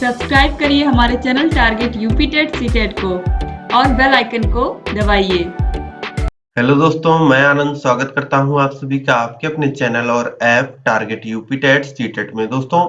Subscribe करिए हमारे channel target UP TET CTET को और बेल आइकन को दबाइए। हेलो दोस्तों, मैं आनंद स्वागत करता हूं आप सभी का आपके अपने चैनल और app target UP TET CTET में। दोस्तों,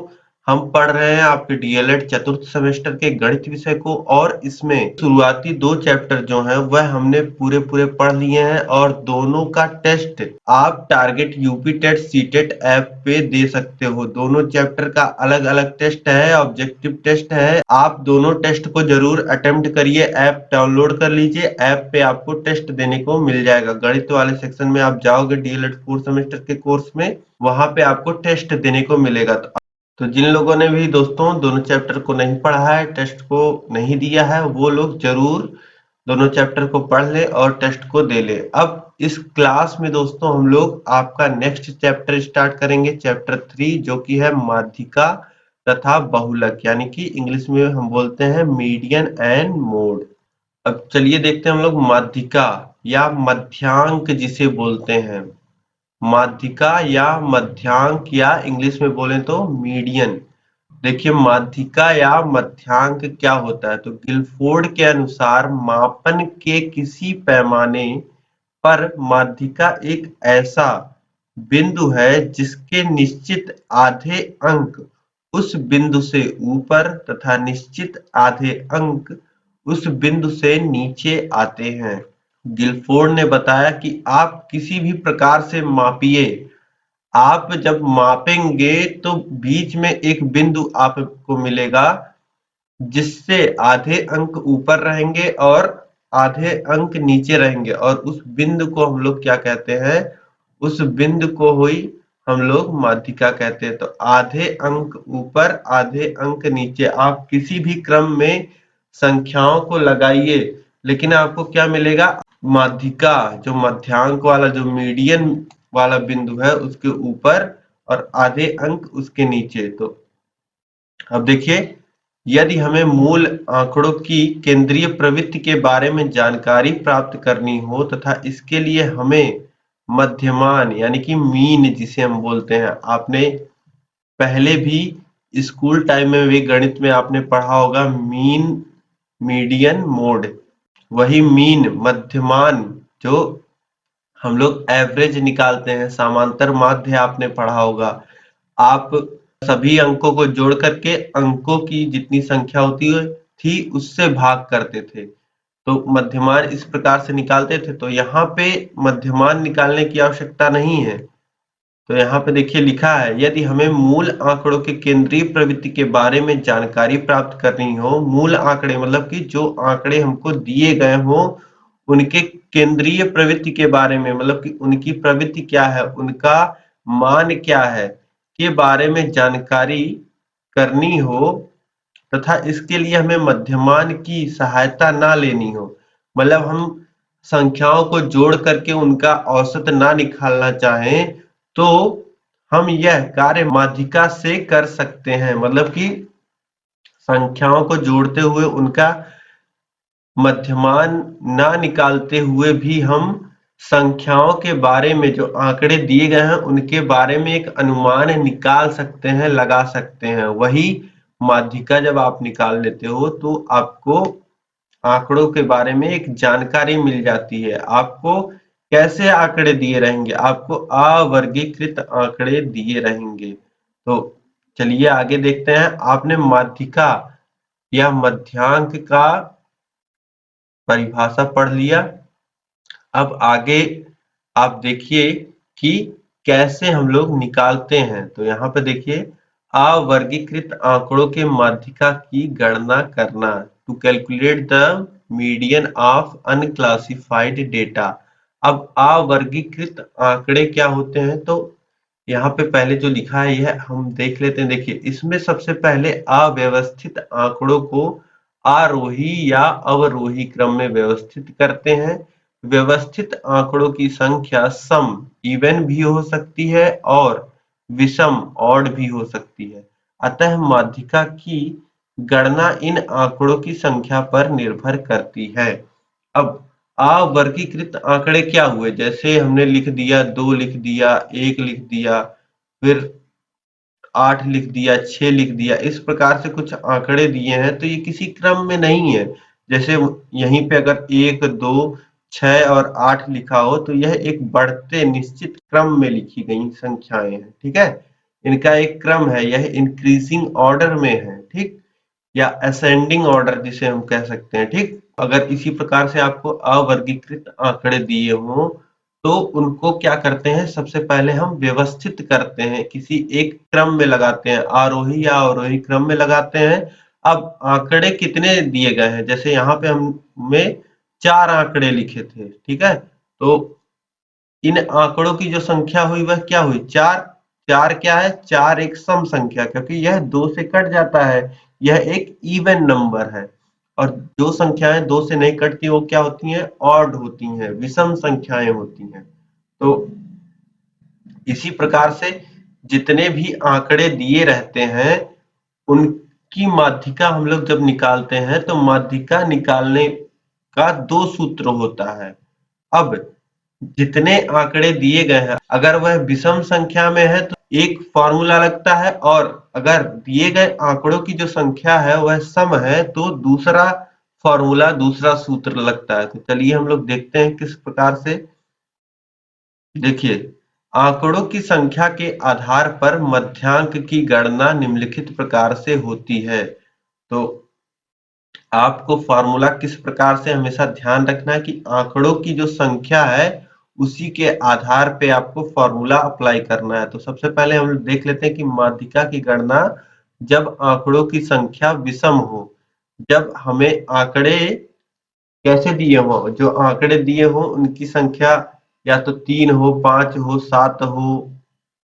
हम पढ़ रहे हैं आपके डीएलएड चतुर्थ सेमेस्टर के गणित विषय को और इसमें शुरुआती 2 चैप्टर जो हैं वह हमने पूरे पढ़ लिए हैं और दोनों का टेस्ट आप target UP TET CTET app पे दे सकते हो। दोनों चैप्टर का अलग अलग टेस्ट है, ऑब्जेक्टिव टेस्ट है। आप दोनों टेस्ट को जरूर अटेम्प्ट करिए। ऐप डाउनलोड कर लीजिए, ऐप पे आपको टेस्ट देने को मिल जाएगा। गणित वाले सेक्शन में आप जाओगे डीएलएड 4 सेमेस्टर के कोर्स में, वहां पे आपको टेस्ट देने को मिलेगा। तो जिन लोगों ने भी दोस्तों दोनों चैप्टर को नहीं पढ़ा है, टेस्ट को नहीं दिया है, वो लोग जरूर दोनों चैप्टर को पढ़ ले और टेस्ट को दे ले। अब इस क्लास में दोस्तों हम लोग आपका नेक्स्ट चैप्टर स्टार्ट करेंगे, चैप्टर 3, जो कि है माध्यिका तथा बहुलक, यानी कि इंग्लिश में हम बोलते हैं मीडियन एंड मोड। अब चलिए देखते हैं हम लोग माध्यिका या मध्यांक जिसे बोलते हैं। माध्यिका या मध्यांक या इंग्लिश में बोले तो मीडियन। देखिए, माध्यिका या मध्यांक क्या होता है, तो गिलफोर्ड के अनुसार मापन के किसी पैमाने पर माध्यिका एक ऐसा बिंदु है जिसके निश्चित आधे अंक उस बिंदु से ऊपर तथा निश्चित आधे अंक उस बिंदु से नीचे आते हैं। गिलफोर्ड ने बताया कि आप किसी भी प्रकार से मापिए, आप जब मापेंगे तो बीच में एक बिंदु आपको मिलेगा जिससे आधे अंक ऊपर रहेंगे और आधे अंक नीचे रहेंगे, और उस बिंदु को हम लोग क्या कहते हैं, उस बिंदु को हुई हम लोग माध्यिका कहते हैं। तो आधे अंक ऊपर आधे अंक नीचे, आप किसी भी क्रम में संख्याओं को लगाइए लेकिन आपको क्या मिलेगा, माध्यिका जो मध्यांक वाला जो मीडियन वाला बिंदु है उसके ऊपर और आधे अंक उसके नीचे। तो अब देखिए, यदि हमें मूल आंकड़ों की केंद्रीय प्रवृत्ति के बारे में जानकारी प्राप्त करनी हो तथा इसके लिए हमें मध्यमान यानी कि मीन जिसे हम बोलते हैं, आपने पहले भी स्कूल टाइम में भी गणित में आपने पढ़ा होगा मीन मीडियन मोड, वही मीन मध्यमान जो हम लोग एवरेज निकालते हैं, समांतर माध्य आपने पढ़ा होगा। आप सभी अंकों को जोड़ करके अंकों की जितनी संख्या होती थी उससे भाग करते थे, तो मध्यमान इस प्रकार से निकालते थे। तो यहाँ पे मध्यमान निकालने की आवश्यकता नहीं है। तो यहाँ पे देखिए लिखा है, यदि हमें मूल आंकड़ों के केंद्रीय प्रवृत्ति के बारे में जानकारी प्राप्त करनी हो, मूल आंकड़े मतलब कि जो आंकड़े हमको दिए गए हो उनके केंद्रीय प्रवृत्ति के बारे में, मतलब कि उनकी प्रवृत्ति क्या है, उनका मान क्या है के बारे में जानकारी करनी हो तथा इसके लिए हमें मध्यमान की सहायता ना लेनी हो, मतलब हम संख्याओं को जोड़ करके उनका औसत ना निकालना चाहें, तो हम यह कार्य माध्यिका से कर सकते हैं। मतलब कि संख्याओं को जोड़ते हुए उनका मध्यमान ना निकालते हुए भी हम संख्याओं के बारे में, जो आंकड़े दिए गए हैं उनके बारे में एक अनुमान निकाल सकते हैं, लगा सकते हैं। वही माध्यिका जब आप निकाल लेते हो तो आपको आंकड़ों के बारे में एक जानकारी मिल जाती है। आपको कैसे आंकड़े दिए रहेंगे, आपको अवर्गीकृत आंकड़े दिए रहेंगे। तो चलिए आगे देखते हैं। आपने माध्यिका या मध्यांक का परिभाषा पढ़ लिया। अब आगे आप देखिए कि कैसे हम लोग निकालते हैं। तो यहाँ पे देखिए, अवर्गीकृत आंकड़ों के माध्यिका की गणना करना, to calculate the median of unclassified data. अब अवर्गीकृत आंकड़े क्या होते हैं, तो यहाँ पे पहले जो लिखा है यह हम देख लेते हैं। देखिए, इसमें सबसे पहले अव्यवस्थित आंकड़ों को आरोही या अवरोही क्रम में व्यवस्थित करते हैं। व्यवस्थित आंकड़ों की संख्या सम इवन भी हो सकती है और विषम ऑड भी हो सकती है। अतः माध्यिका की गणना इन आंकड़ों की संख्या पर निर्भर करती है। अब अवर्गीकृत आंकड़े क्या हुए, जैसे हमने लिख दिया 2 लिख दिया, 1 लिख दिया, फिर 8 लिख दिया, 6 लिख दिया, इस प्रकार से कुछ आंकड़े दिए हैं तो ये किसी क्रम में नहीं है। जैसे यहीं पे अगर 1, 2, 6 और 8 लिखा हो तो यह एक बढ़ते निश्चित क्रम में लिखी गई संख्याएं हैं, ठीक है। इनका एक क्रम है, यह इंक्रीजिंग ऑर्डर में है, ठीक, या असेंडिंग ऑर्डर जिसे हम कह सकते हैं, ठीक। अगर इसी प्रकार से आपको अवर्गीकृत आंकड़े दिए हों तो उनको क्या करते हैं, सबसे पहले हम व्यवस्थित करते हैं, किसी एक क्रम में लगाते हैं, आरोही या अवरोही क्रम में लगाते हैं। अब आंकड़े कितने दिए गए हैं, जैसे यहाँ पे हमें 4 आंकड़े लिखे थे, ठीक है। तो इन आंकड़ों की जो संख्या हुई वह क्या हुई, 4। 4 क्या है, 4 एक सम संख्या, क्योंकि यह 2 से कट जाता है, यह एक इवन नंबर है। और जो संख्याएं 2 से नहीं कटती वो क्या होती हैं, ऑड होती हैं, विषम संख्याएं होती हैं। तो इसी प्रकार से जितने भी आंकड़े दिए रहते हैं उनकी माध्यिका हम लोग जब निकालते हैं तो माध्यिका निकालने का 2 सूत्र होता है। अब जितने आंकड़े दिए गए हैं अगर वह विषम संख्या में है तो एक फॉर्मूला लगता है, और अगर दिए गए आंकड़ों की जो संख्या है वह सम है तो दूसरा फॉर्मूला, दूसरा सूत्र लगता है। तो चलिए हम लोग देखते हैं किस प्रकार से। देखिए, आंकड़ों की संख्या के आधार पर मध्यांक की गणना निम्नलिखित प्रकार से होती है। तो आपको फॉर्मूला किस प्रकार से हमेशा ध्यान रखना है कि आंकड़ों की जो संख्या है उसी के आधार पे आपको फॉर्मूला अप्लाई करना है। तो सबसे पहले हम देख लेते हैं कि माध्यिका की गणना जब आंकड़ों की संख्या विषम हो। जब हमें आंकड़े कैसे दिए हो, जो आंकड़े दिए हो उनकी संख्या या तो 3 हो, 5 हो, 7 हो,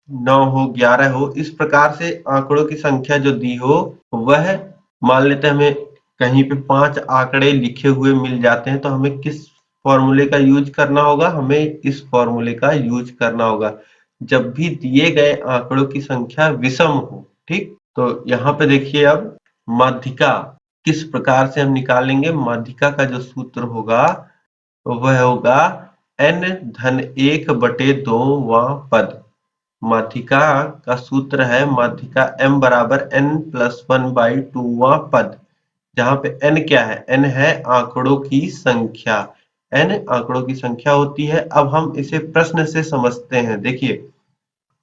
9 हो, 11 हो, इस प्रकार से आंकड़ों की संख्या जो दी हो वह, मान लेते हैं हमें कहीं पे 5 आंकड़े लिखे हुए मिल जाते हैं तो हमें किस फॉर्मूले का यूज करना होगा, हमें इस फॉर्मूले का यूज करना होगा जब भी दिए गए आंकड़ों की संख्या विषम हो, ठीक। तो यहाँ पे देखिए, अब माध्यिका किस प्रकार से हम निकालेंगे। माध्यिका का जो सूत्र होगा वह होगा n-1/2वां पद। माध्यिका का सूत्र है माध्यिका m बराबर n+1/2वां पद, जहां पे n क्या है, n है आंकड़ों की संख्या, n आंकड़ों की संख्या होती है। अब हम इसे प्रश्न से समझते हैं। देखिए,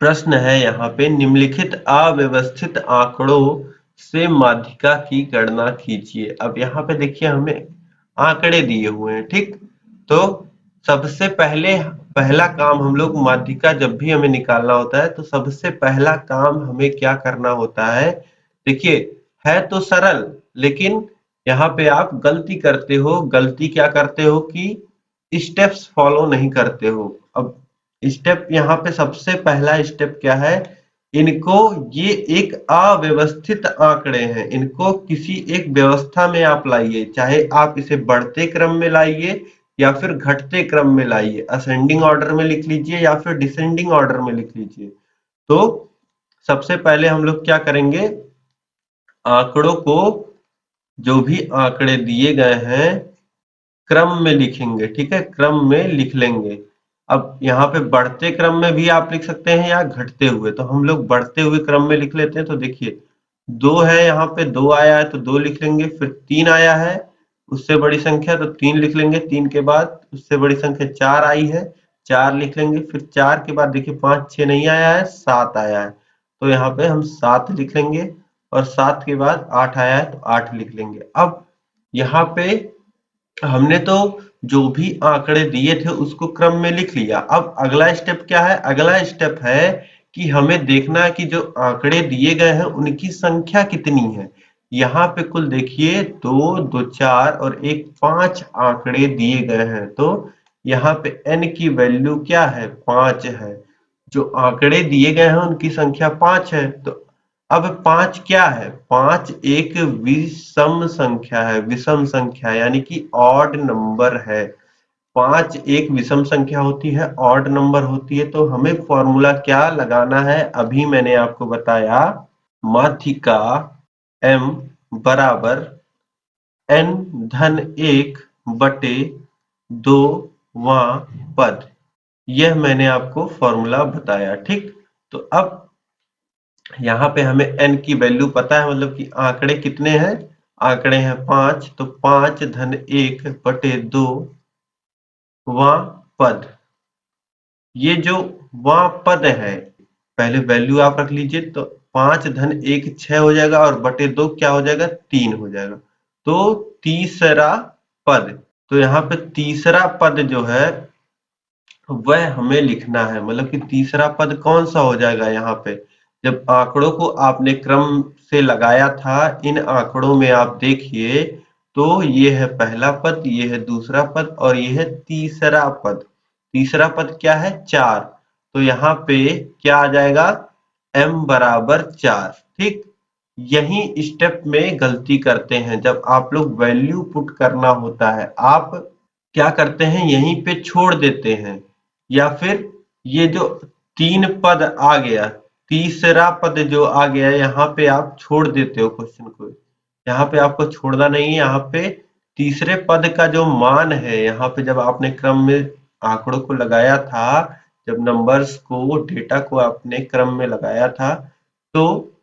प्रश्न है यहाँ पे, निम्नलिखित अव्यवस्थित आंकड़ों से माध्यिका की गणना कीजिए। अब यहाँ पे देखिए हमें आंकड़े दिए हुए हैं, ठीक। तो सबसे पहले पहला काम हम लोग माध्यिका जब भी हमें निकालना होता है तो सबसे पहला काम हमें क्या करना होता है। देखिए, है तो सरल लेकिन यहाँ पे आप गलती करते हो। गलती क्या करते हो कि स्टेप्स फॉलो नहीं करते हो। अब स्टेप यहाँ पे सबसे पहला स्टेप क्या है, इनको, ये एक अव्यवस्थित आंकड़े हैं, इनको किसी एक व्यवस्था में आप लाइए, चाहे आप इसे बढ़ते क्रम में लाइए या फिर घटते क्रम में लाइए, असेंडिंग ऑर्डर में लिख लीजिए या फिर डिसेंडिंग ऑर्डर में लिख लीजिए। तो सबसे पहले हम लोग क्या करेंगे, आंकड़ों को, जो भी आंकड़े दिए गए हैं क्रम में लिखेंगे, ठीक है, क्रम में लिख लेंगे। अब यहाँ पे बढ़ते क्रम में भी आप लिख सकते हैं या घटते हुए, तो हम लोग बढ़ते हुए क्रम में लिख लेते हैं। तो देखिए, 2 है, यहाँ पे 2 आया है तो 2 लिख लेंगे, फिर 3 आया है उससे बड़ी संख्या तो 3 लिख लेंगे, 3 के बाद उससे बड़ी संख्या 4 आई है, 4 लिख लेंगे, फिर 4 के बाद देखिए 5, 6 नहीं आया है, 7 आया है तो यहाँ पे हम 7 लिख लेंगे, और 7 के बाद 8 आया है तो 8 लिख लेंगे। अब यहाँ पे हमने तो जो भी आंकड़े दिए थे उसको क्रम में लिख लिया। अब अगला स्टेप क्या है, अगला स्टेप है कि हमें देखना है कि जो आंकड़े दिए गए हैं उनकी संख्या कितनी है। यहाँ पे कुल देखिए 2, 2, 4 और 1, 5 आंकड़े दिए गए हैं। तो यहाँ पे n की वैल्यू क्या है, 5 है। जो आंकड़े दिए गए हैं उनकी संख्या 5 है। तो अब 5 क्या है, 5 एक विषम संख्या है, विषम संख्या यानी कि ऑड नंबर है। 5 एक विषम संख्या होती है, ऑड नंबर होती है। तो हमें फॉर्मूला क्या लगाना है, अभी मैंने आपको बताया, माध्यिका m बराबर n-1/2वां पद, यह मैंने आपको फॉर्मूला बताया, ठीक। तो अब यहाँ पे हमें n की वैल्यू पता है, मतलब कि आंकड़े कितने हैं, आंकड़े हैं 5, तो 5 धन 1 बटे 2 वां पद। ये जो वां पद है, पहले वैल्यू आप रख लीजिए, तो 5 धन 1 6 हो जाएगा और बटे 2 क्या हो जाएगा, 3 हो जाएगा। तो तीसरा पद, तो यहाँ पे तीसरा पद जो है वह हमें लिखना है, मतलब कि तीसरा पद कौन सा हो जाएगा। यहाँ पे जब आंकड़ों को आपने क्रम से लगाया था, इन आंकड़ों में आप देखिए तो ये है पहला पद, ये है दूसरा पद और ये है तीसरा पद। तीसरा पद क्या है, 4। तो यहाँ पे क्या आ जाएगा, m बराबर 4। ठीक, यही स्टेप में गलती करते हैं जब आप लोग वैल्यू पुट करना होता है। आप क्या करते हैं, यहीं पे छोड़ देते हैं, या फिर ये जो 3 पद आ गया, तीसरा पद जो आ गया, यहाँ पे आप छोड़ देते हो क्वेश्चन को। यहाँ पे आपको छोड़ना नहीं है, यहाँ पे तीसरे पद का जो मान है, यहाँ पे जब आपने क्रम में आंकड़ों को लगाया था, जब नंबर्स को, डेटा को आपने क्रम में लगाया था, तो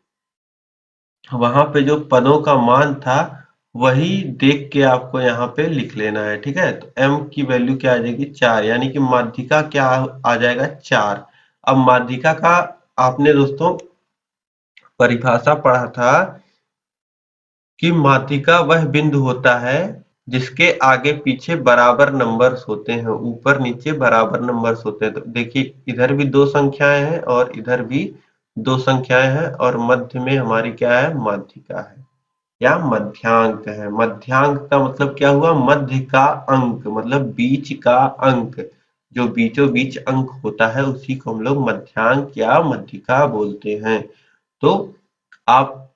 वहां पे जो पदों का मान था वही देख के आपको यहाँ पे लिख लेना है। ठीक है, तो m की वैल्यू क्या आ जाएगी, 4, यानी कि माध्यिका क्या आ जाएगा, 4। अब माध्यिका का आपने दोस्तों परिभाषा पढ़ा था कि माध्यिका वह बिंदु होता है जिसके आगे पीछे बराबर नंबर्स होते हैं, ऊपर नीचे बराबर नंबर्स होते हैं। तो देखिए इधर भी 2 संख्याएं हैं और इधर भी 2 संख्याएं हैं और मध्य में हमारी क्या है, माध्यिका है या मध्यांक है। मध्यांक का मतलब क्या हुआ, मध्य का अंक, मतलब बीच का अंक। जो बीचों बीच अंक होता है उसी को हम लोग मध्यांक या मध्यिका बोलते हैं। तो आप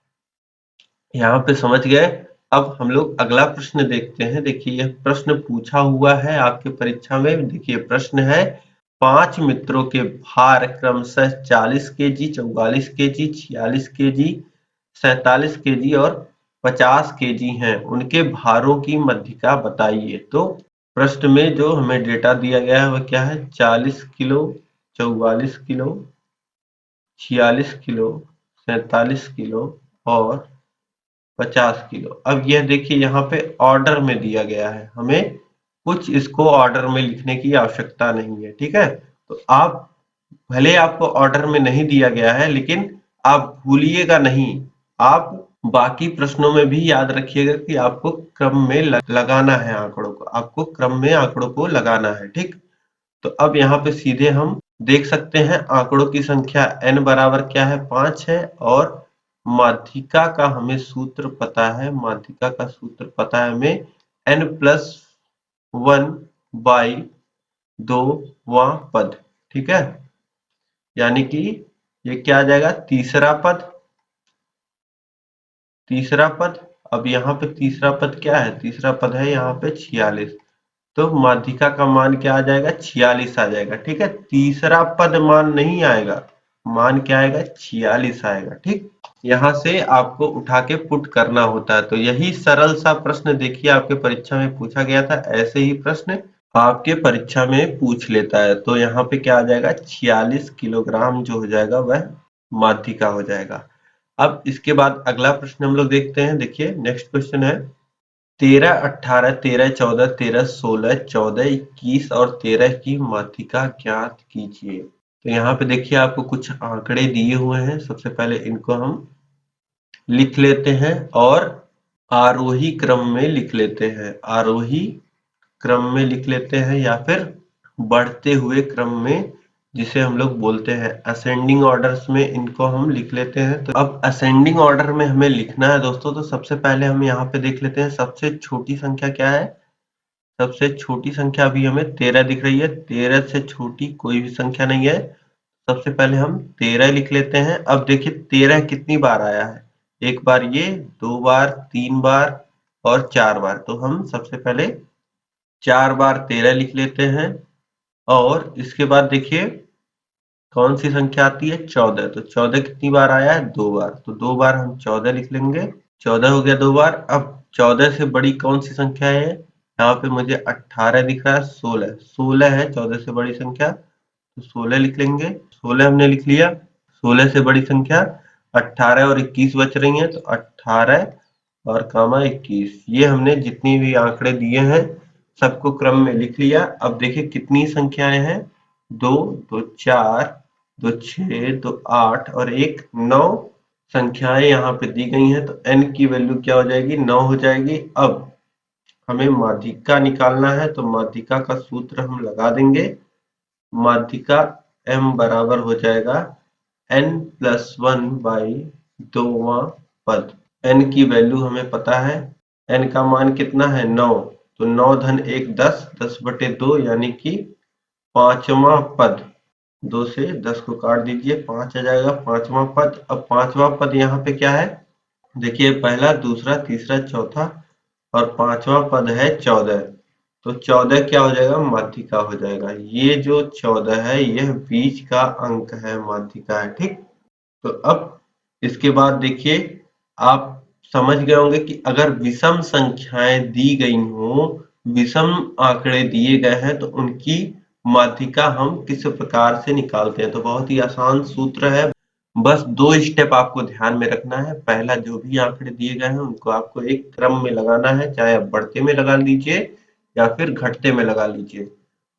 यहाँ पे समझ गए। अब हम लोग अगला प्रश्न देखते हैं। देखिए यह प्रश्न पूछा हुआ है आपके परीक्षा में। देखिए प्रश्न है, 5 मित्रों के भार क्रमशः 40 केजी, 44 केजी, 46 केजी, 47 केजी और 50 केजी हैं। उनके भारों की मध्यिका बताइए। तो प्रश्न में जो हमें डेटा दिया गया है वह क्या है, 40 किलो, 44 किलो, 46 किलो, 47 किलो और 50 किलो। अब यह देखिए यहाँ पे ऑर्डर में दिया गया है, हमें कुछ इसको ऑर्डर में लिखने की आवश्यकता नहीं है। ठीक है, तो आप भले आपको ऑर्डर में नहीं दिया गया है, लेकिन आप भूलिएगा नहीं, आप बाकी प्रश्नों में भी याद रखिएगा कि आपको क्रम में लगाना है आंकड़ों को, आपको क्रम में आंकड़ों को लगाना है। ठीक, तो अब यहाँ पे सीधे हम देख सकते हैं आंकड़ों की संख्या n बराबर क्या है, 5 है और माध्यिका का हमें सूत्र पता है, माध्यिका का सूत्र पता है हमें, n+1/2 वां पद। ठीक है, यानी कि ये क्या आ जाएगा, तीसरा पद, तीसरा पद। अब यहाँ पे तीसरा पद क्या है, तीसरा पद है यहाँ पे 46, तो माध्यिका का मान क्या आ जाएगा, 46 आ जाएगा। ठीक है, तीसरा पद मान नहीं आएगा, मान क्या आएगा, 46 आएगा। ठीक, यहाँ से आपको उठा के पुट करना होता है। तो यही सरल सा प्रश्न देखिए आपके परीक्षा में पूछा गया था, ऐसे ही प्रश्न आपके परीक्षा में पूछ लेता है। तो यहाँ पे क्या आ जाएगा, 46 किलोग्राम जो हो जाएगा वह माध्यिका हो जाएगा। अब इसके बाद अगला प्रश्न हम लोग देखते हैं। देखिए नेक्स्ट क्वेश्चन है, 13, 18, 13, 14, 13, 16, 14, 21 और 13 की माध्यिका ज्ञात कीजिए। तो यहाँ पे देखिए आपको कुछ आंकड़े दिए हुए हैं, सबसे पहले इनको हम लिख लेते हैं और आरोही क्रम में लिख लेते हैं, आरोही क्रम में लिख लेते हैं या फिर बढ़ते हुए क्रम में, जिसे हम लोग बोलते हैं असेंडिंग ऑर्डर्स में इनको हम लिख लेते हैं। तो अब असेंडिंग ऑर्डर में हमें लिखना है दोस्तों, तो सबसे पहले हम यहाँ पे देख लेते हैं सबसे छोटी संख्या क्या है। सबसे छोटी संख्या अभी हमें 13 दिख रही है, 13 से छोटी कोई भी संख्या नहीं है। सबसे पहले हम 13 लिख लेते हैं। अब देखिए 13 कितनी बार आया है, एक बार ये, 2 बार, 3 बार और 4 बार। तो हम सबसे पहले 4 बार 13 लिख लेते हैं और इसके बाद देखिए कौन सी संख्या आती है, 14। तो 14 कितनी बार आया है, 2 बार, तो 2 बार हम 14 लिख लेंगे। 14 हो गया 2 बार। अब 14 से बड़ी कौन सी संख्या है, यहाँ पे मुझे 18 दिख रहा है, 16, 16 है 14 से बड़ी संख्या, तो 16 लिख लेंगे। 16 हमने लिख लिया, 16 से बड़ी संख्या। 18 और 21 बच रही हैं, तो 18 और कामा 21। ये हमने जितनी भी आंकड़े दिए हैं सबको क्रम में लिख लिया। अब देखिए कितनी संख्याएं हैं, 2, 2 4, 2 6, 2 8 और 1 9 संख्याएं यहाँ पे दी गई हैं। तो n की वैल्यू क्या हो जाएगी, 9 हो जाएगी। अब हमें माध्यिका निकालना है, तो माध्यिका का सूत्र हम लगा देंगे। माध्यिका m बराबर हो जाएगा n+1 बाई 2वां पद। n की वैल्यू हमें पता है, n का मान कितना है, 9। तो 9 धन 1 10, 10/2 यानी कि 5वां पद। 2 से 10 को काट दीजिए, 5 आ जाएगा 5वां पद। अब 5वां पद यहाँ पे क्या है, देखिए पहला, दूसरा, तीसरा, चौथा और 5वां पद है 14। तो 14 क्या हो जाएगा, माध्यिका हो जाएगा। ये जो 14 है यह बीच का अंक है, माध्यिका है, ठीक। तो अब इसके बाद देखिए, आप समझ गए होंगे कि अगर विषम संख्याएं दी गई हों, विषम आंकड़े दिए गए हैं, तो उनकी माध्यिका हम किस प्रकार से निकालते हैं। तो बहुत ही आसान सूत्र है, बस 2 स्टेप आपको ध्यान में रखना है। पहला, जो भी आंकड़े दिए गए हैं उनको आपको एक क्रम में लगाना है, चाहे आप बढ़ते में लगा लीजिए या फिर घटते में लगा लीजिए।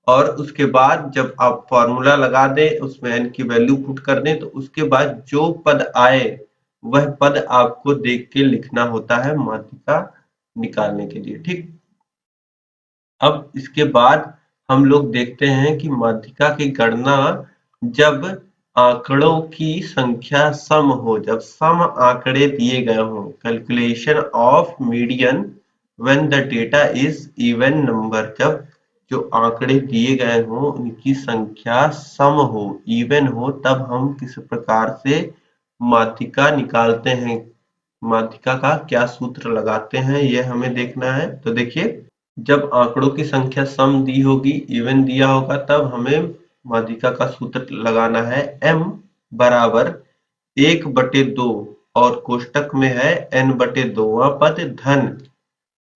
और उसके बाद जब आप फॉर्मूला लगा दें, उसमें n की वैल्यू पुट कर दें, तो उसके बाद जो पद आए वह पद आपको देख के लिखना होता है माध्यिका निकालने के लिए, ठीक। अब इसके बाद हम लोग देखते हैं कि माध्यिका की गणना जब आंकड़ों की संख्या सम हो, जब सम आंकड़े दिए गए हों, calculation of median when the data is even number, जब जो आंकड़े दिए गए हों उनकी संख्या सम हो, इवन हो, तब हम किस प्रकार से माध्यिका निकालते हैं, माध्यिका का क्या सूत्र लगाते हैं, यह हमें देखना है। तो देखिए, जब आंकड़ों की संख्या सम दी होगी, इवन दिया होगा, तब हमें माध्यिका का सूत्र लगाना है, m बराबर 1/2 और कोष्टक में है n/2वां पद धन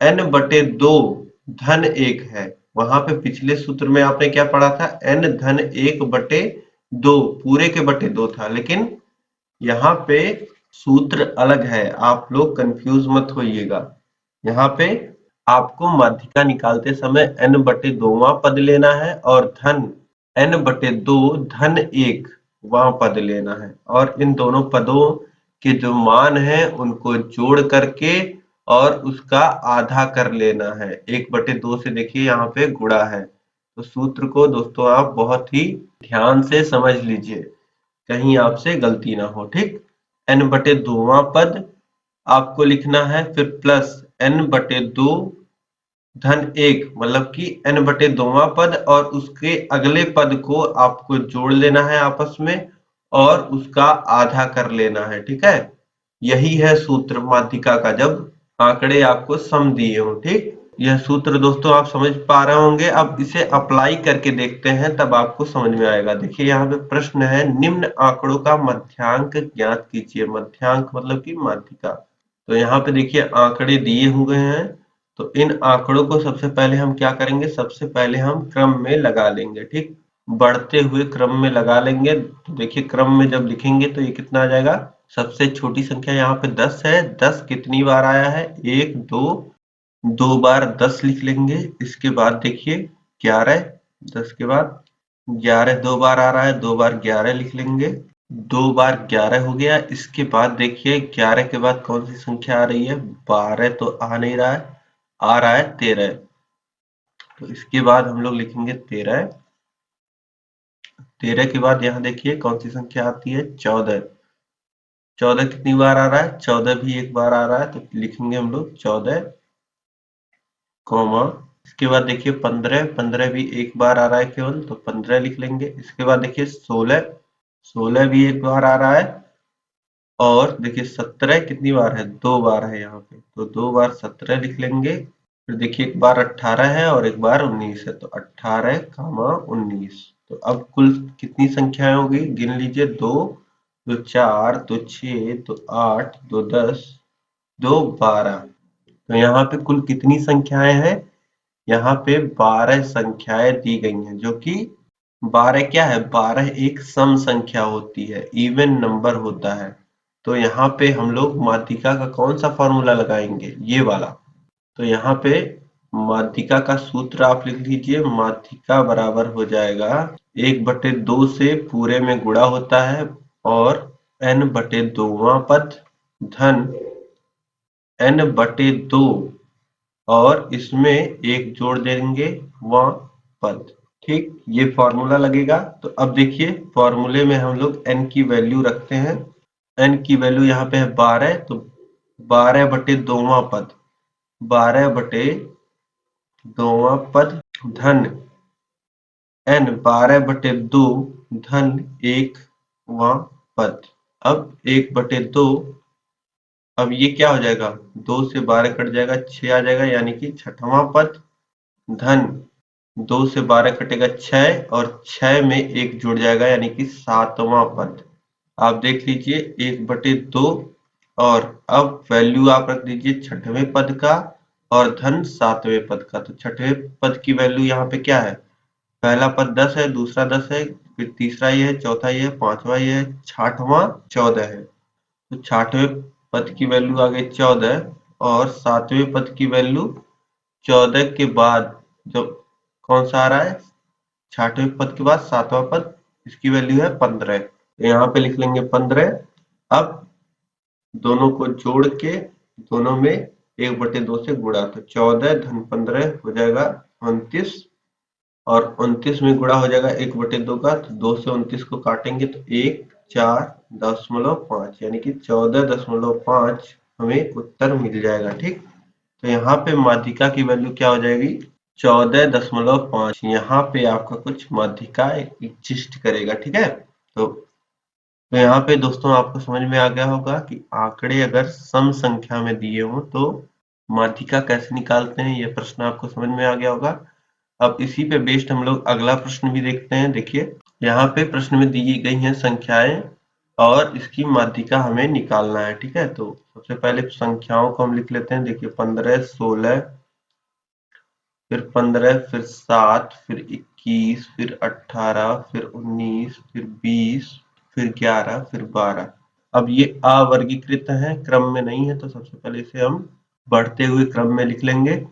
n/2 धन 1 है। वहां पे पिछले सूत्र में आपने क्या पढ़ा था, n धन 1/2 पूरे के बटे 2 था, लेकिन यहाँ पे सूत्र अलग है, आप लोग कंफ्यूज मत होइएगा। यहाँ पे आपको माध्यिका निकालते समय n/2वां पद लेना है और धन n/2 धन 1 वां पद लेना है, और इन दोनों पदों के जो मान है उनको जोड़ करके और उसका आधा कर लेना है। 1/2 से देखिए यहाँ पे गुणा है। तो सूत्र को दोस्तों आप बहुत ही ध्यान से समझ लीजिए, कहीं आपसे गलती ना हो, ठीक। n/2वां पद आपको लिखना है, फिर प्लस n/2 धन 1, मतलब कि n/2वां पद और उसके अगले पद को आपको जोड़ लेना है आपस में और उसका आधा कर लेना है, ठीक है। यही है सूत्र माध्यिका का, जब आंकड़े आपको सम दिए हो, ठीक। यह सूत्र दोस्तों आप समझ पा रहे होंगे। अब इसे अप्लाई करके देखते हैं, तब आपको समझ में आएगा। देखिए यहाँ पे प्रश्न है, निम्न आंकड़ों का मध्यांक ज्ञात कीजिए। मध्यांक मतलब कि माध्यिका। तो यहाँ पे देखिए आंकड़े दिए हुए हैं, तो इन आंकड़ों को सबसे पहले हम क्या करेंगे, सबसे पहले हम क्रम में लगा लेंगे, ठीक। बढ़ते हुए क्रम में लगा लेंगे। तो देखिए क्रम में जब लिखेंगे तो ये कितना आ जाएगा, सबसे छोटी संख्या यहाँ पे 10 है। 10 कितनी बार आया है, 1 2, 2 बार 10 लिख लेंगे। इसके बाद देखिए 11, 10 के बाद 11 2 बार आ रहा है, 2 बार 11 लिख लेंगे। 2 बार 11 हो गया। इसके बाद देखिए 11 के बाद कौन सी संख्या आ रही है, 12 तो आ नहीं रहा है, आ रहा है 13। तो इसके बाद हम लोग लिखेंगे 13। 13 के बाद यहाँ देखिए कौन सी संख्या आती है, 14। 14 कितनी बार आ रहा है, 14 भी एक बार आ रहा है, तो लिखेंगे हम लोग 14 कॉमा। इसके बाद देखिए 15, 15 भी एक बार आ रहा है केवल, तो 15 लिख लेंगे। इसके बाद देखिए 16, 16 भी एक बार आ रहा है। और देखिए 17 कितनी बार है, 2 बार है यहाँ पे, तो 2 बार 17 लिख लेंगे। फिर देखिए एक बार 18 है और एक बार 19 है, तो 18 कामा 19। तो अब कुल कितनी संख्याएं होगी, गिन लीजिए, 2 2 4, 2 6, 2 8, 2 10, 2 12। तो यहाँ पे कुल कितनी संख्याएं हैं, यहाँ पे 12 संख्याएं दी गई हैं, जो कि 12 क्या है, 12 एक सम संख्या होती है, इवन नंबर होता है। तो यहाँ पे हम लोग माध्यिका का कौन सा फॉर्मूला लगाएंगे, ये वाला। तो यहाँ पे माध्यिका का सूत्र आप लिख लीजिए। माध्यिका बराबर हो जाएगा 1/2 से पूरे में गुणा होता है और n/2वां पद धन n/2 और इसमें एक जोड़ देंगे वां पद। ठीक, ये फॉर्मूला लगेगा। तो अब देखिए फॉर्मूले में हम लोग n की वैल्यू रखते हैं। n की वैल्यू यहाँ पे है 12, तो 12/2वां पद, 12/2वां पद धन n 12/2 धन 1वां पद। अब 1/2, अब ये क्या हो जाएगा, 2 से 12 कट जाएगा, 6 आ जाएगा, यानी कि 6वां पद धन 2 से 12 कटेगा 6 और 6 में 1 जुड़ जाएगा, यानी कि 7वां पद। आप देख लीजिए 1/2 और अब वैल्यू आप रख दीजिए 6वें पद का और धन 7वें पद का। तो 6वें पद की वैल्यू यहाँ पे क्या है, पहला पद 10 है, दूसरा 10 है, फिर तीसरा ये है, चौथा ये है, पांचवा ये है, 6वां 14 है। तो 6वें पद की वैल्यू आ गई 14 और 7वें पद की वैल्यू 14 के बाद जब कौन सा आ रहा है, 6वें पद के बाद 7वां पद, इसकी वैल्यू है 15। तो यहाँ पे लिख लेंगे 15। अब दोनों को जोड़ के दोनों में 1/2 से गुणा, तो 14 धन 15 हो जाएगा 29 और 29 में गुणा हो जाएगा 1/2 का, तो 2 से 29 को काटेंगे तो 14.5 यानी कि 14.5 हमें उत्तर मिल जाएगा। ठीक, तो यहाँ पे माध्यिका की वैल्यू क्या हो जाएगी, 14.5। यहाँ पे आपका कुछ माध्यिका एग्जिस्ट करेगा। ठीक है, तो यहाँ पे दोस्तों आपको समझ में आ गया होगा कि आंकड़े अगर सम संख्या में दिए हों तो माध्यिका कैसे निकालते हैं, ये प्रश्न आपको समझ में आ गया होगा। अब इसी पे बेस्ड हम लोग अगला प्रश्न भी देखते हैं। देखिए यहाँ पे प्रश्न में दी गई हैं संख्याएं और इसकी माध्यिका हमें निकालना है। ठीक है, तो सबसे पहले संख्याओं को हम लिख लेते हैं। देखिए 15, 16, फिर 15, फिर 7, फिर 21, फिर 18, फिर 19, फिर 20, फिर 11, फिर 12। अब ये अवर्गीकृत है, क्रम में नहीं है, तो सबसे पहले इसे हम बढ़ते हुए क्रम में लिख लेंगे।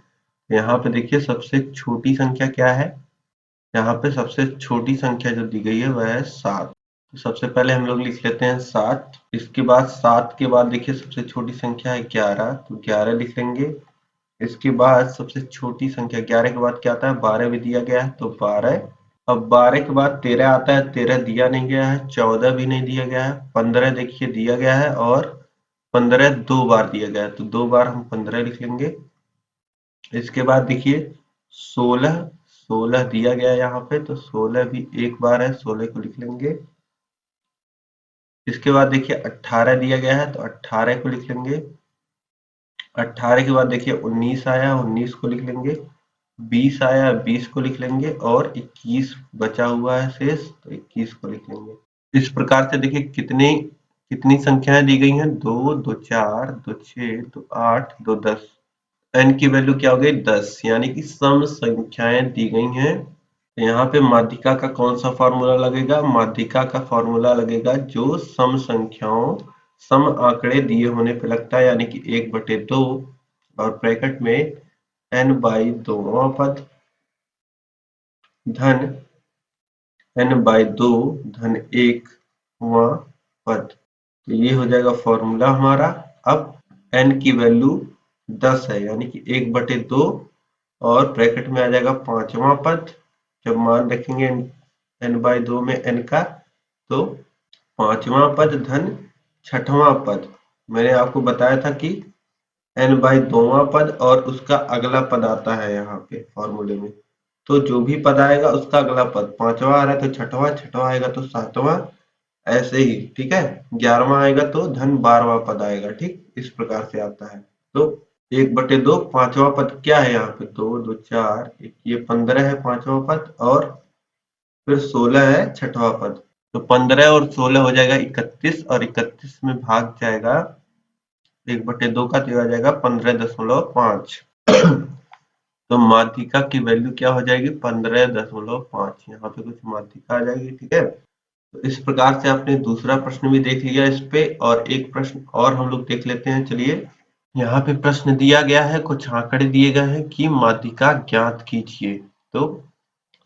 यहाँ पे देखिए सबसे छोटी संख्या क्या है, यहाँ पे सबसे छोटी संख्या जो दी गई है वह है 7। तो सबसे पहले हम लोग लिख लेते हैं 7। इसके बाद 7 के बाद देखिए सबसे छोटी संख्या है 11, तो 11 लिख लेंगे। इसके बाद सबसे छोटी संख्या 11 के बाद क्या आता है, 12 भी दिया गया है, तो 12। अब 12 के बाद 13 आता है, 13 दिया नहीं गया है, 14 भी नहीं दिया गया है, 15 देखिए दिया गया है और 15 2 बार दिया गया है, तो 2 बार हम 15 लिख लेंगे। इसके बाद देखिए 16 दिया गया है यहाँ पे, तो 16 भी एक बार है, 16 को लिख लेंगे। इसके बाद देखिए 18 दिया गया है, तो 18 को लिख लेंगे। 18 के बाद देखिए 19 आया, 19 को लिख लेंगे। 20 आया, 20 को लिख लेंगे और 21 बचा हुआ है शेष, तो 21 को लिख लेंगे। इस प्रकार से देखिए कितनी संख्याएं दी गई हैं, 2, 2 4, 2 6, 2 8, 2 10। n की वैल्यू क्या हो गई, 10, यानी कि सम संख्याएं दी गई हैं। तो यहाँ पे माध्यिका का कौन सा फॉर्मूला लगेगा, माध्यिका का फॉर्मूला लगेगा जो सम संख्याओं सम आंकड़े दिए होने पे लगता है, यानी कि 1/2 और ब्रैकेट में n/2वां पद धन n/2 धन 1वां पद। तो ये हो जाएगा फॉर्मूला हमारा। अब n की वैल्यू 10 है, यानी कि 1/2 और ब्रैकेट में आ जाएगा 5वां पद। जब मान रखेंगे n/2 में n का, तो 5वां पद धन 6वां पद। मैंने आपको बताया था कि n/2वां पद और उसका अगला पद आता है यहाँ पे फॉर्मूले में, तो जो भी पद आएगा उसका अगला पद, 5वां आ रहा है तो 6वां, 6वां आएगा तो 7वां, ऐसे ही। ठीक है, 11वां आएगा तो धन 12वां पद आएगा। ठीक, इस प्रकार से आता है। तो 1/2 5वां पद क्या है यहाँ पे, 2, 2 4, ये 15 है 5वां पद और फिर 16 है 6वां पद। तो 15 और 16 हो जाएगा 31 और 31 में भाग जाएगा 1/2 का, तो आ जाएगा 15.5। तो माध्यिका की वैल्यू क्या हो जाएगी, 15.5। यहाँ पे कुछ माध्यिका आ जाएगी। ठीक है, तो इस प्रकार से आपने दूसरा प्रश्न भी देख लिया इस पे, और एक प्रश्न और हम लोग देख लेते हैं। चलिए, यहाँ पे प्रश्न दिया गया है, कुछ आंकड़े दिए गए हैं कि माध्यिका ज्ञात कीजिए। तो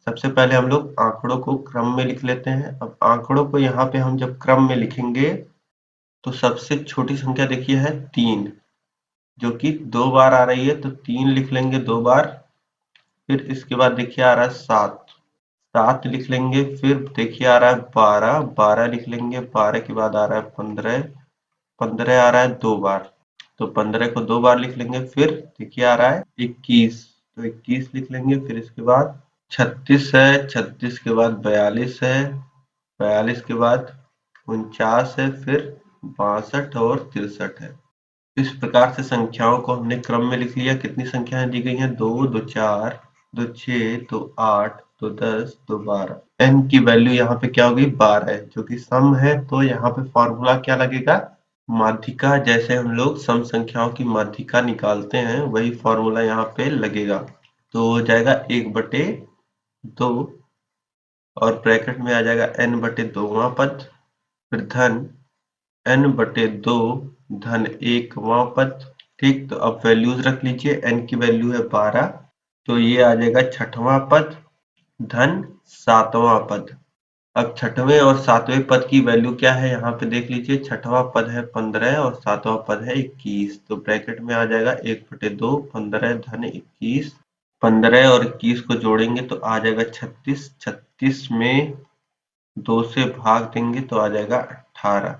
सबसे पहले हम लोग आंकड़ों को क्रम में लिख लेते हैं। अब आंकड़ों को यहाँ पे हम जब क्रम में लिखेंगे तो सबसे छोटी संख्या देखिए है 3, जो कि 2 बार आ रही है, तो 3 लिख लेंगे 2 बार। फिर इसके बाद देखिए आ रहा है 7, 7 लिख लेंगे। फिर देखिए आ रहा है 12, 12 लिख लेंगे। 12 के बाद आ रहा है 15, 15 आ रहा है 2 बार, तो 15 को 2 बार लिख लेंगे। फिर देखिए आ रहा है 21, तो 21 लिख लेंगे। फिर इसके बाद 36 है, 36 के बाद 42 है, 42 के बाद 49 है, फिर 62 और 63 है। इस प्रकार से संख्याओं को हमने क्रम में लिख लिया। कितनी संख्याएं दी गई हैं? 2, 2 4, 2 6, 2 8, 2 10, 2 12। n की वैल्यू यहाँ पे क्या होगी? 12 है, जो कि सम है। तो यहाँ पे फॉर्मूला क्या लगेगा? माध्यिका। जैसे हम लोग सम संख्याओं की माध्यिका निकालते हैं, वही फॉर्मूला यहाँ पे लगेगा। तो हो जाएगा 1/2 और ब्रैकेट में आ जाएगा n/2वां पद, फिर धन n/2 धन 1वां पद। ठीक, तो अब वैल्यूज रख लीजिए। n की वैल्यू है 12, तो ये आ जाएगा 6वां पद धन 7वां पद। अब 6वें और 7वें पद की वैल्यू क्या है? यहाँ पे देख लीजिए। 6वां पद है 15 और 7वां पद है 21, तो ब्रैकेट में आ जाएगा 1/2 15 धन 21। 15 और 21 को जोड़ेंगे तो आ जाएगा 36, 36 में 2 से भाग देंगे तो आ जाएगा 18।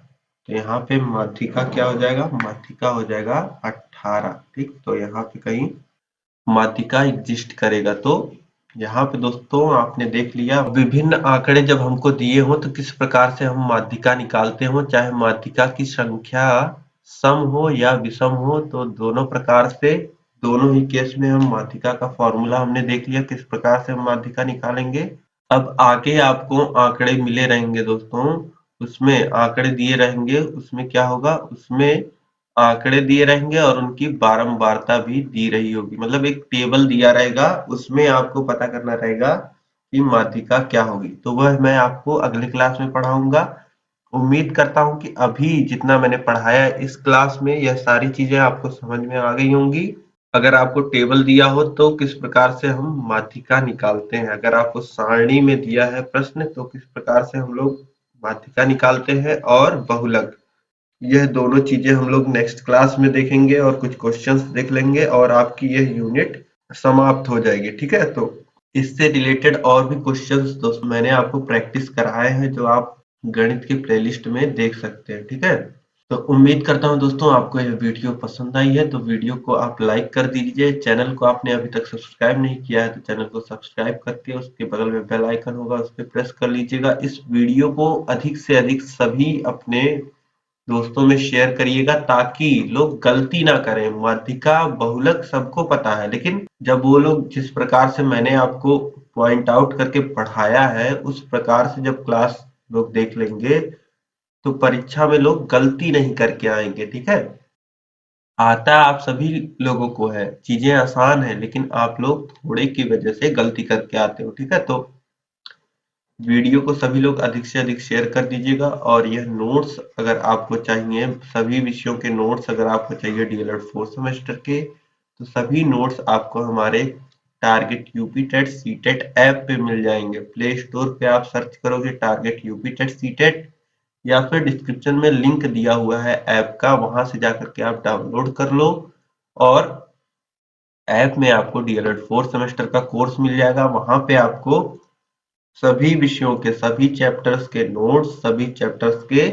तो यहाँ पे माध्यिका क्या हो जाएगा? माध्यिका हो जाएगा 18। ठीक, तो यहाँ पे कहीं माध्यिका एग्जिस्ट करेगा। तो यहाँ पे दोस्तों आपने देख लिया, विभिन्न आंकड़े जब हमको दिए हो तो किस प्रकार से हम माध्यिका निकालते हो, चाहे माध्यिका की संख्या सम हो या विषम हो, तो दोनों प्रकार से, दोनों ही केस में हम माध्यिका का फॉर्मूला हमने देख लिया, किस प्रकार से हम माध्यिका निकालेंगे। अब आगे आपको आंकड़े मिले रहेंगे दोस्तों, उसमें आंकड़े दिए रहेंगे, उसमें क्या होगा? उसमें आंकड़े दिए रहेंगे और उनकी बारंबारता भी दी रही होगी। मतलब एक टेबल दिया रहेगा, उसमें आपको पता करना रहेगा कि माध्यिका क्या होगी। तो वह मैं आपको अगले क्लास में पढ़ाऊंगा। उम्मीद करता हूँ कि अभी जितना मैंने पढ़ाया इस क्लास में, यह सारी चीजें आपको समझ में आ गई होंगी। अगर आपको टेबल दिया हो तो किस प्रकार से हम माध्यिका निकालते हैं, अगर आपको सारणी में दिया है प्रश्न तो किस प्रकार से हम लोग माध्यिका निकालते हैं, और बहुलक, यह दोनों चीजें हम लोग नेक्स्ट क्लास में देखेंगे और कुछ क्वेश्चंस देख लेंगे और आपकी यह यूनिट समाप्त हो जाएगी। ठीक है, तो इससे रिलेटेड और भी क्वेश्चंस दोस्तों मैंने आपको प्रैक्टिस कराए हैं, जो आप गणित के प्लेलिस्ट में देख सकते हैं। ठीक है, तो उम्मीद करता हूं दोस्तों आपको यह वीडियो पसंद आई है। तो वीडियो को आप लाइक कर दीजिए। चैनल को आपने अभी तक सब्सक्राइब नहीं किया है तो चैनल को सब्सक्राइब करके उसके बगल में बेल आइकन होगा, उस पर प्रेस कर लीजिएगा। इस वीडियो को अधिक से अधिक सभी अपने दोस्तों में शेयर करिएगा, ताकि लोग गलती ना करें। माध्यिका बहुलक सबको पता है, लेकिन जब वो लोग जिस प्रकार से मैंने आपको पॉइंट आउट करके पढ़ाया है, उस प्रकार से जब क्लास लोग देख लेंगे तो परीक्षा में लोग गलती नहीं करके आएंगे। ठीक है, आता आप सभी लोगों को है, चीजें आसान है, लेकिन आप लोग थोड़े की वजह से गलती करके आते हो। ठीक है, तो वीडियो को सभी लोग अधिक से अधिक शेयर कर दीजिएगा। और यह नोट्स अगर आपको चाहिए, सभी विषयों के नोट्स अगर आपको चाहिए डीएलएड 4th सेमेस्टर के, तो सभी नोट्स आपको हमारे target UP TET CTET app पे मिल जाएंगे। प्ले स्टोर पे आप सर्च करोगे टारगेट यूपी टेट सीटेट, या फिर डिस्क्रिप्शन में लिंक दिया हुआ है ऐप का, वहां से जाकर के आप डाउनलोड कर लो। और ऐप में आपको डीएलएड 4th सेमेस्टर का कोर्स मिल जाएगा। वहां पे आपको सभी विषयों के सभी चैप्टर्स के नोट्स, सभी चैप्टर्स के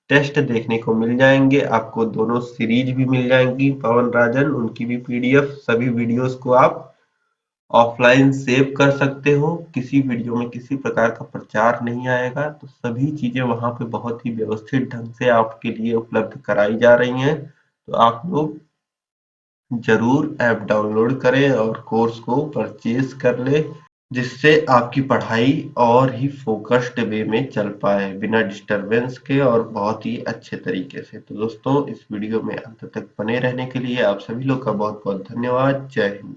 टेस्ट देखने को मिल जाएंगे। आपको दोनों सीरीज भी मिल जाएंगी, पवन राजन, उनकी भी पीडीएफ। सभी वीडियोस को आप ऑफलाइन सेव कर सकते हो, किसी वीडियो में किसी प्रकार का प्रचार नहीं आएगा। तो सभी चीजें वहां पे बहुत ही व्यवस्थित ढंग से आपके लिए उपलब्ध कराई जा रही हैं। तो आप लोग जरूर ऐप डाउनलोड करें और कोर्स को परचेज कर ले, जिससे आपकी पढ़ाई और ही फोकस्ड वे में चल पाए, बिना डिस्टरबेंस के और बहुत ही अच्छे तरीके से। तो दोस्तों इस वीडियो में अंत तक बने रहने के लिए आप सभी लोग का बहुत बहुत धन्यवाद। जय हिंद।